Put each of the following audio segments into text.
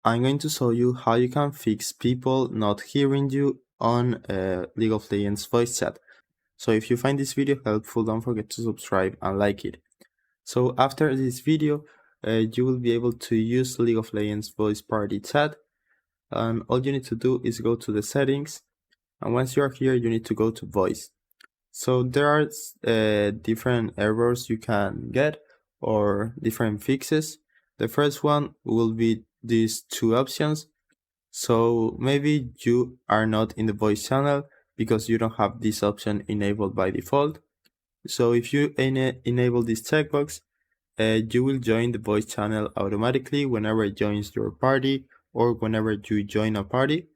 I'm going to show you how you can fix people not hearing you on League of Legends voice chat. So if you find this video helpful, don't forget to subscribe and like it. So after this video, you will be able to use League of Legends voice party chat, and all you need to do is go to the settings, and once you are here, you need to go to voice. So there are different errors you can get or different fixes. The first one will be these two options. So maybe you are not in the voice channel because you don't have this option enabled by default. So if you enable this checkbox, you will join the voice channel automatically whenever it joins your party or whenever you join a party.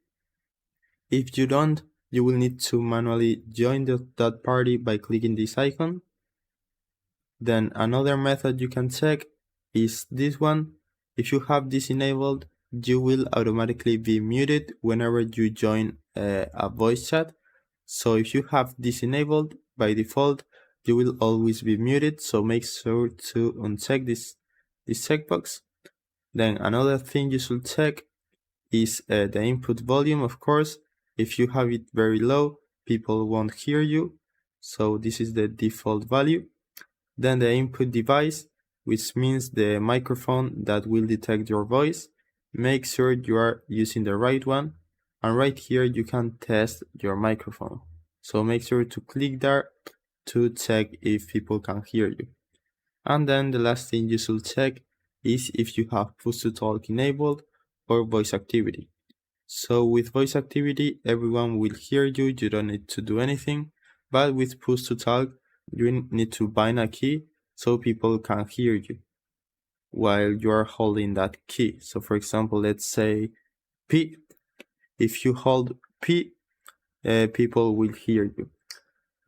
If you don't, you will need to manually join that party by clicking this icon. Then another method you can check is this one. If you have this enabled, you will automatically be muted whenever you join a voice chat. So if you have this enabled, by default, you will always be muted, so make sure to uncheck this checkbox. Then another thing you should check is the input volume, of course. If you have it very low, people won't hear you, so this is the default value. Then the input device, which means the microphone that will detect your voice. Make sure you are using the right one, and right here you can test your microphone. So make sure to click there to check if people can hear you. And then the last thing you should check is if you have push to talk enabled or voice activity. So with voice activity, everyone will hear you, you don't need to do anything. But with push to talk, you need to bind a key so people can hear you while you are holding that key. So for example, let's say P. If you hold P, people will hear you.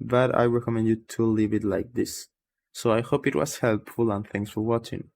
But I recommend you to leave it like this. So I hope it was helpful, and thanks for watching.